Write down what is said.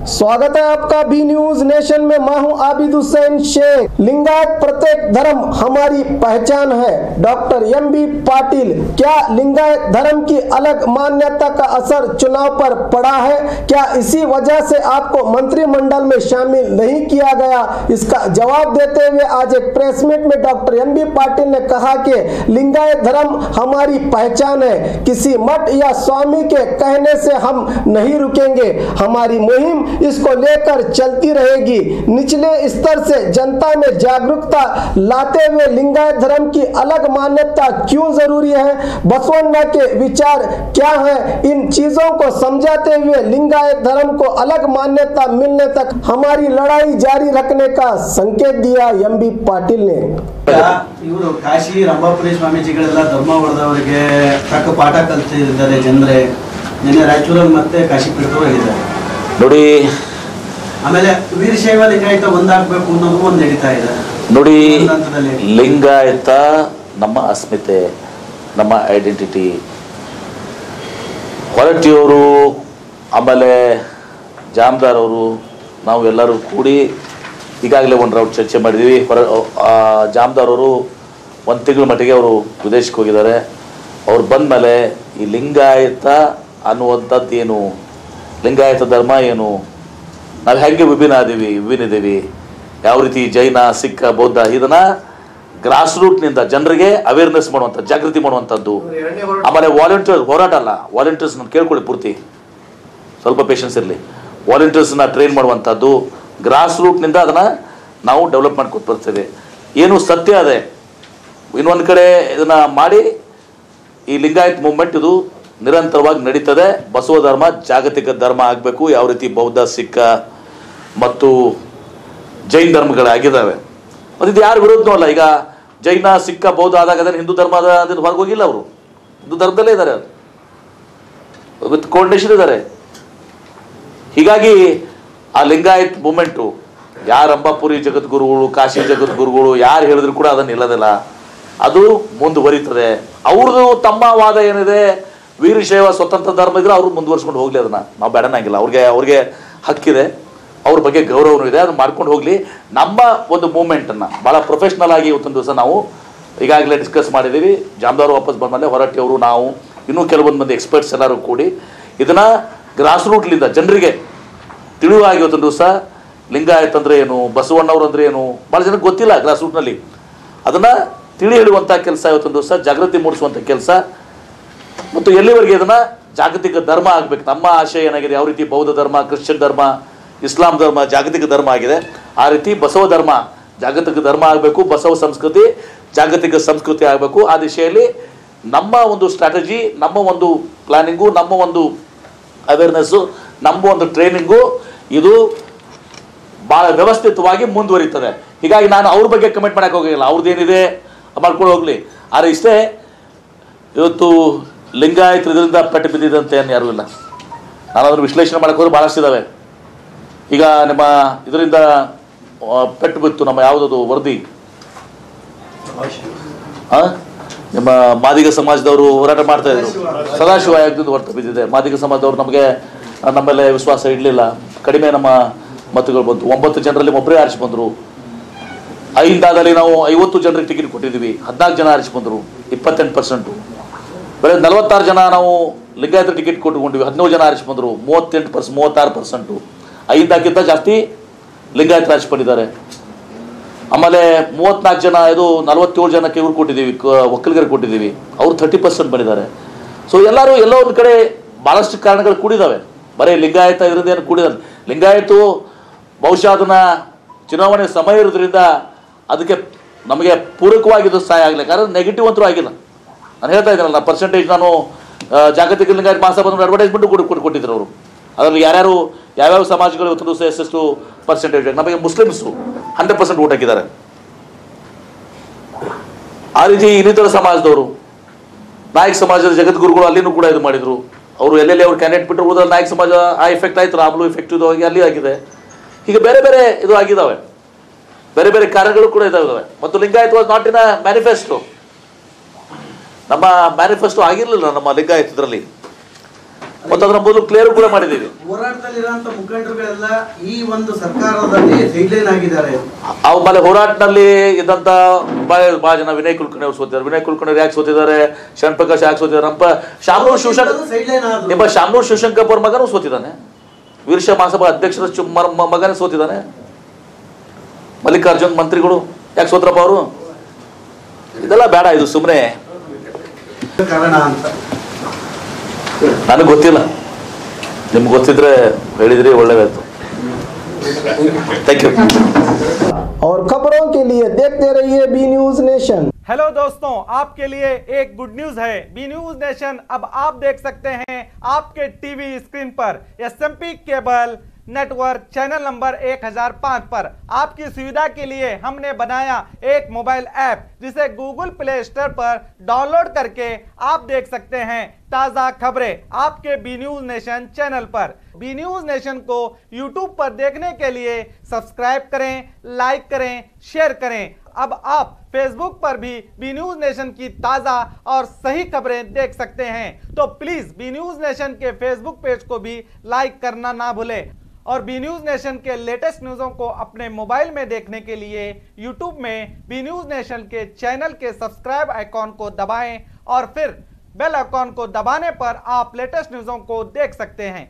स्वागत है आपका बी न्यूज नेशन में। मैं हूं आबिद हुसैन शेख। लिंगायत प्रत्येक धर्म हमारी पहचान है। Doctor MB. पाटिल, क्या लिंगायत धर्म की अलग मान्यता का असर चुनाव पर पड़ा है? क्या इसी वजह से आपको मंत्रिमंडल में शामिल नहीं किया गया? इसका जवाब देते हुए आज एक प्रेस मीट में डॉक्टर एम.बी. पाटिल ने कहा कि लिंगायत धर्म हमारी पहचान है। किसी मठ या स्वामी के कहने से हम नहीं रुकेंगे। हमारी मुहिम इसको लेकर चलती रहेगी। निचले स्तर से जनता में जागरूकता लाते हुए लिंगायत धर्म की अलग मान्यता क्यों जरूरी है, बसवण्णा के विचार क्या है, इन चीजों को समझाते हुए लिंगायत धर्म को अलग मान्यता मिलने तक हमारी लड़ाई जारी रखने का संकेत दिया एम.बी. पाटिल ने। ಇವರು ಕಾಶಿ ರಂಭಾಪುರಿ ಸ್ವಾಮೀಜಿಗಳೆಲ್ಲ ಧರ್ಮ ಹೊಡೆದವರಿಗೆ ತಕ್ಕ ಪಾಠ ಕಲಿತಿದ್ದಾರೆ ಜನರೇ. ನಿನ್ನೆ ರಾಯಚೂರಲ್ಲಿ ಮತ್ತೆ ಕಾಶಿ ಪೀಠದವರು ಹೇಳಿದ್ದಾರೆ ನೋಡಿ. ಆಮೇಲೆ ವೀರಶೈವ ಲಿಂಗಾಯತ ಒಂದಾಗಬೇಕು ಅನ್ನೋದು ಒಂದು ನಡೀತಾ ಇದೆ ನೋಡಿ. ಲಿಂಗಾಯತ ನಮ್ಮ ಅಸ್ಮಿತೆ, ನಮ್ಮ ಐಡೆಂಟಿಟಿ. ಹೊರಟಿಯವರು ಆಮೇಲೆ ಜಾಮದಾರ್ ಅವರು ನಾವು ಎಲ್ಲರೂ ಕೂಡಿ ಈಗಾಗಲೇ ಒಂದು ರೌಂಡ್ ಚರ್ಚೆ ಮಾಡಿದ್ದೀವಿ. ಜಾಮದಾರ್ ಅವರು ಒಂದು ತಿಂಗಳ ಮಟ್ಟಿಗೆ ಅವರು ವಿದೇಶಕ್ಕೆ ಹೋಗಿದ್ದಾರೆ. ಅವ್ರು ಬಂದ ಮೇಲೆ ಈ ಲಿಂಗಾಯತ ಅನ್ನುವಂಥದ್ದು ಏನು, ಲಿಂಗಾಯತ ಧರ್ಮ ಏನು, ನಾವು ಹೇಗೆ ವಿಭಿನ್ನ ಯಾವ ರೀತಿ ಜೈನ, ಸಿಖ್, ಬೌದ್ಧ, ಇದನ್ನು ಗ್ರಾಸ್ ರೂಟ್ನಿಂದ ಜನರಿಗೆ ಅವೇರ್ನೆಸ್ ಮಾಡುವಂಥ, ಜಾಗೃತಿ ಮಾಡುವಂಥದ್ದು. ಆಮೇಲೆ ವಾಲಂಟಿಯರ್ ಹೋರಾಟ ಅಲ್ಲ, ವಾಲಂಟಿಯರ್ಸ್ನ ಕೇಳ್ಕೊಳ್ಳಿ, ಪೂರ್ತಿ ಸ್ವಲ್ಪ ಪೇಷನ್ಸ್ ಇರಲಿ. ವಾಲಂಟಿಯರ್ಸ್ನ ಟ್ರೈನ್ ಮಾಡುವಂಥದ್ದು, ಗ್ರಾಸ್ ರೂಟ್ನಿಂದ ಅದನ್ನು ನಾವು ಡೆವಲಪ್ ಮಾಡ್ಕೊತ ಬರ್ತೇವೆ. ಏನು ಸತ್ಯ ಅದೇ, ಇನ್ನೊಂದು ಕಡೆ ಇದನ್ನು ಮಾಡಿ ಈ ಲಿಂಗಾಯತ್ ಮೂವ್ಮೆಂಟ್ ಇದು ನಿರಂತರವಾಗಿ ನಡೀತದೆ. ಬಸವ ಧರ್ಮ ಜಾಗತಿಕ ಧರ್ಮ ಆಗಬೇಕು. ಯಾವ ರೀತಿ ಬೌದ್ಧ, ಸಿಖ್ ಮತ್ತು ಜೈನ ಧರ್ಮಗಳಾಗಿದ್ದಾವೆ. ಮತ್ತು ಇದು ಯಾರು ವಿರೋಧನೂ ಅಲ್ಲ. ಈಗ ಜೈನ, ಸಿಖ್, ಬೌದ್ಧ ಆದಾಗ ಅದನ್ನು ಹಿಂದೂ ಧರ್ಮ ಅದನ್ನು ಹೊರಗೋಗಿಲ್ಲ. ಅವರು ಹಿಂದೂ ಧರ್ಮದಲ್ಲೇ ಇದ್ದಾರೆ, ವಿತ್ ಕೋರ್ಡಿನೇಷನ್ ಇದ್ದಾರೆ. ಹೀಗಾಗಿ ಆ ಲಿಂಗಾಯತ್ ಮೂಮೆಂಟು ಯಾರು ರಂಭಾಪುರಿ ಜಗದ್ಗುರುಗಳು, ಕಾಶಿ ಜಗದ್ಗುರುಗಳು ಯಾರು ಹೇಳಿದ್ರು ಕೂಡ ಅದನ್ನು ನಿಲ್ಲೋದಿಲ್ಲ, ಅದು ಮುಂದುವರಿತದೆ. ಅವ್ರದ್ದು ತಮ್ಮ ವಾದ ಏನಿದೆ, ವೀರಶೈವ ಸ್ವತಂತ್ರ ಧರ್ಮ ಇದ್ರೆ ಅವ್ರು ಮುಂದುವರ್ಸ್ಕೊಂಡು ಹೋಗಲಿ, ಅದನ್ನು ನಾವು ಬೇಡನಂಗಿಲ್ಲ. ಅವ್ರಿಗೆ ಹಕ್ಕಿದೆ, ಅವ್ರ ಬಗ್ಗೆ ಗೌರವನೂ ಇದೆ, ಅದನ್ನು ಮಾಡ್ಕೊಂಡು ಹೋಗಲಿ. ನಮ್ಮ ಒಂದು ಮೂಮೆಂಟನ್ನು ಭಾಳ ಪ್ರೊಫೆಷ್ನಲ್ ಆಗಿ ಇವತ್ತೊಂದು ದಿವಸ ನಾವು ಈಗಾಗಲೇ ಡಿಸ್ಕಸ್ ಮಾಡಿದ್ದೀವಿ. ಜಾಮದಾರ್ ವಾಪಸ್ ಬಂದಮೇಲೆ ಹೊರಟಿಯವರು, ನಾವು ಇನ್ನೂ ಕೆಲವೊಂದು ಮಂದಿ ಎಕ್ಸ್ಪರ್ಟ್ಸ್ ಎಲ್ಲರೂ ಕೂಡಿ ಇದನ್ನು ಗ್ರಾಸ್ ರೂಟ್ಲಿಂದ ಜನರಿಗೆ ತಿಳಿವಾಗಿ ಇವತ್ತೊಂದು ದಿವಸ ಲಿಂಗಾಯತ್ ಅಂದರೆ ಏನು, ಬಸವಣ್ಣವ್ರು ಅಂದರೆ ಏನು, ಭಾಳ ಜನಕ್ಕೆ ಗೊತ್ತಿಲ್ಲ ಗ್ರಾಸ್ ರೂಟ್ನಲ್ಲಿ. ಅದನ್ನು ತಿಳಿ ಹೇಳುವಂಥ ಕೆಲಸ ಇವತ್ತೊಂದು ದಿವಸ, ಜಾಗೃತಿ ಮೂಡಿಸುವಂಥ ಕೆಲಸ. ಮತ್ತು ಎಲ್ಲಿವರೆಗೆ ಇದನ್ನು ಜಾಗತಿಕ ಧರ್ಮ ಆಗಬೇಕು. ನಮ್ಮ ಆಶಯ ಏನಾಗಿದೆ, ಯಾವ ರೀತಿ ಬೌದ್ಧ ಧರ್ಮ, ಕ್ರಿಶ್ಚಿಯನ್ ಧರ್ಮ, ಇಸ್ಲಾಂ ಧರ್ಮ ಜಾಗತಿಕ ಧರ್ಮ ಆಗಿದೆ, ಆ ರೀತಿ ಬಸವ ಧರ್ಮ ಜಾಗತಿಕ ಧರ್ಮ ಆಗಬೇಕು. ಬಸವ ಸಂಸ್ಕೃತಿ ಜಾಗತಿಕ ಸಂಸ್ಕೃತಿ ಆಗಬೇಕು. ಆ ದಿಶೆಯಲ್ಲಿ ನಮ್ಮ ಒಂದು ಸ್ಟ್ರಾಟಜಿ, ನಮ್ಮ ಒಂದು ಪ್ಲಾನಿಂಗು, ನಮ್ಮ ಒಂದು ಅವೇರ್ನೆಸ್ಸು, ನಮ್ಮ ಒಂದು ಟ್ರೈನಿಂಗು ಇದು ಭಾಳ ವ್ಯವಸ್ಥಿತವಾಗಿ ಮುಂದುವರಿತದೆ. ಹೀಗಾಗಿ ನಾನು ಅವ್ರ ಬಗ್ಗೆ ಕಮೆಂಟ್ ಮಾಡೋಕ್ಕೆ ಹೋಗಿಲ್ಲ, ಅವ್ರದ್ದೇನಿದೆ ಮಾಡ್ಕೊಂಡು ಹೋಗಲಿ. ಆದರೆ ಇಷ್ಟೇ, ಇವತ್ತು ಲಿಂಗಾಯತ್ ಇದರಿಂದ ಪೆಟ್ಟು ಬಿದ್ದಿದ್ದಂತೆ ಏನು ಯಾರೂ ಇಲ್ಲ. ನಾನು ಅದನ್ನು ವಿಶ್ಲೇಷಣೆ ಮಾಡೋಕ್ಕೆ ಹೋದ್ರೆ ಭಾಳಷ್ಟು ಇದ್ದಾವೆ. ಈಗ ನಿಮ್ಮ ಇದರಿಂದ ಪೆಟ್ಟು ಬಿತ್ತು ನಮ್ಮ ಯಾವುದದು ವರದಿ, ನಿಮ್ಮ ಮಾದಿಗ ಸಮಾಜದವರು ಹೋರಾಟ ಮಾಡ್ತಾ ಇದ್ರು, ಸದಾಶಿವ ಆಯೋಗದಿಂದ ಹೊರತು ಬಿದ್ದಿದೆ. ಮಾದಿಗ ಸಮಾಜದವರು ನಮ್ಮೇಲೆ ವಿಶ್ವಾಸ ಇಡಲಿಲ್ಲ, ಕಡಿಮೆ ನಮ್ಮ ಮತಗಳು ಬಂತು. 9 ಜನರಲ್ಲಿ ಒಬ್ಬರೇ ಆರಿಸಿ ಬಂದರು. 5 ದಾದಲ್ಲಿ ನಾವು 50 ಜನರಿಗೆ ಟಿಕೆಟ್ ಕೊಟ್ಟಿದ್ದೀವಿ, 14 ಜನ ಆರಿಸಿ ಬಂದರು, 28%. ಬೇರೆ 46 ಜನ ನಾವು ಲಿಂಗಾಯತ ಟಿಕೆಟ್ ಕೊಟ್ಟುಕೊಂಡಿವಿ, 17 ಜನ ಆರಿಸಿ ಬಂದರು, 36%. 5ಕ್ಕಿಂತ ಜಾಸ್ತಿ ಲಿಂಗಾಯತ ಆರಿಸಿ ಬಂದಿದ್ದಾರೆ. ಆಮೇಲೆ 34 ಜನ, ಇದು 47 ಜನಕ್ಕೆ ಇವ್ರು ಕೊಟ್ಟಿದ್ದೀವಿ, ಒಕ್ಕಲಿಗರಿಗೆ ಕೊಟ್ಟಿದ್ದೀವಿ, ಅವ್ರು 30% ಬಂದಿದ್ದಾರೆ. ಸೊ ಎಲ್ಲರೂ ಎಲ್ಲೋ ಒಂದು ಕಡೆ ಭಾಳಷ್ಟು ಕಾರಣಗಳು ಕೂಡಿದ್ದಾವೆ. ಬರೀ ಲಿಂಗಾಯತ ಇದರಿಂದ ಏನು ಕೂಡಿದ, ಲಿಂಗಾಯತು ಬಹುಶಃ ಅದನ್ನು ಚುನಾವಣೆ ಸಮಯ ಇರೋದ್ರಿಂದ ಅದಕ್ಕೆ ನಮಗೆ ಪೂರಕವಾಗಿದ್ದು ಸಹಾಯ ಆಗಲಿ. ಕಾರಣ ನೆಗೆಟಿವ್ ಅಂತೂ ಆಗಿಲ್ಲ. ನಾನು ಹೇಳ್ತಾ ಇದ್ದೀನಲ್ಲ, ಪರ್ಸೆಂಟೇಜ್ ನಾನು ಜಾಗತಿಕ ಲಿಂಗಾಯತ ಮಹಾಸಭಾ ಅಡ್ವರ್ಟೈಸ್ಮೆಂಟ್ ಕೊಟ್ಟಿದ್ರು ಅವರು. ಅದರಲ್ಲಿ ಯಾವ್ಯಾವ ಸಮಾಜಗಳು ಇವತ್ತು ದಿವಸ ಎಷ್ಟು ಪರ್ಸೆಂಟೇಜ್, ನಮಗೆ ಮುಸ್ಲಿಮ್ಸು 100% ಓಟ್ ಹಾಕಿದ್ದಾರೆ. ಆ ರೀತಿ ಇನ್ನಿತರ ಸಮಾಜದವರು, ನಾಯಕ ಸಮಾಜದ ಜಗದ್ಗುರುಗಳು ಅಲ್ಲಿನೂ ಕೂಡ ಇದು ಮಾಡಿದರು. ಅವರು ಎಲ್ಲೆಲ್ಲಿ ಅವ್ರು ಕ್ಯಾಂಡಿಡೇಟ್ ಬಿಟ್ಟರು, ಹೋದಲ್ಲಿ ನಾಯಕ ಸಮಾಜ ಆ ಎಫೆಕ್ಟ್ ಆಯ್ತು, ರಾಮ್ಲು ಎಫೆಕ್ಟ್ ಇದು ಆಗಿ ಅಲ್ಲಿ ಆಗಿದೆ. ಹೀಗೆ ಬೇರೆ ಬೇರೆ ಇದು ಆಗಿದ್ದಾವೆ, ಬೇರೆ ಬೇರೆ ಕಾರ್ಯಗಳು ಕೂಡ ಇದಾವೆ. ಮತ್ತು Lingayat was not in a manifesto. ನಮ್ಮ ಮ್ಯಾನಿಫೆಸ್ಟೋ ಆಗಿರಲಿಲ್ಲ ನಮ್ಮ ಲಿಂಗಾಯತ್ ಇದರಲ್ಲಿ. ಮತ್ತು ಅದರ ಮೊದಲು ಕ್ಲಿಯರ್ ಕೂಡ ಮಾಡಿದ್ದೀವಿ. ಹೋರಾಟದಲ್ಲಿರುವಂತ ಮುಖಂಡರುಗಳೆಲ್ಲ ಈ ಒಂದು ಸರ್ಕಾರದಲ್ಲಿ ಸೈಡ್ಲೈನ್ ಆಗಿದ್ದಾರೆ. ಆಮೇಲೆ ಹೋರಾಟದಲ್ಲಿ ಇದ್ದಂತ ಬಹಳ ಜನ ವಿನಯ್ ಕುಲಕರ್ಣಿ ಅವರು ಸೋತಿದ್ದಾರೆ. ವಿನಯ್ ಕುಲಕರ್ಣಿ ಯಾಕೆ ಸೋತಿದ್ದಾರೆ, ಶರಣ್ ಪ್ರಕಾಶ್ ಯಾಕೆ ಸೋತಿದ್ದಾರೆ, ಶಾಮನೂರ್ ಶಿವಶಂಕರ್ ಅವ್ರ ಮಗನೂ ಸೋತಿದ್ದಾನೆ. ವೀರಶೈವ ಮಹಾಸಭಾ ಅಧ್ಯಕ್ಷರ ಮಗನೇ ಸೋತಿದ್ದಾನೆ. ಮಲ್ಲಿಕಾರ್ಜುನ್ ಮಂತ್ರಿಗಳು ಯಾಕೆ ಸೋತ್ರಪ್ಪ ಅವರು? ಇದೆಲ್ಲ ಬೇಡ, ಇದು ಸುಮ್ಮನೆ ಕಾರಣ ಅಂತ ನನಗೆ ಗೊತ್ತಿಲ್ಲ. ನಿಮ್ಗೆ ಗೊತ್ತಿದ್ರೆ ಹೇಳಿದ್ರಿ, ಒಳ್ಳೆದಾಯ್ತು. Thank you. और खबरों के लिए देखते रहिए बी न्यूज नेशन। हेलो दोस्तों, आपके लिए एक गुड न्यूज है। बी न्यूज नेशन अब आप देख सकते हैं आपके टीवी स्क्रीन पर SMP cable network channel number 1005 पर। आपकी सुविधा के लिए हमने बनाया एक मोबाइल ऐप जिसे गूगल प्ले स्टोर पर डाउनलोड करके आप देख सकते हैं ताज़ा खबरें आपके बी न्यूज नेशन चैनल पर। बी न्यूज नेशन को यूट्यूब पर देखने के लिए सब्सक्राइब करें, लाइक करें, शेयर करें। अब आप फेसबुक पर भी बी न्यूज नेशन की ताज़ा और सही खबरें देख सकते हैं। तो प्लीज़ बी न्यूज नेशन के फेसबुक पेज को भी लाइक करना ना भूलें। और बी न्यूज नेशन के लेटेस्ट न्यूज़ों को अपने मोबाइल में देखने के लिए यूट्यूब में बी न्यूज नेशन के चैनल के सब्सक्राइब आइकॉन को दबाएं और फिर बेल आइकॉन को दबाने पर आप लेटेस्ट न्यूज़ों को देख सकते हैं।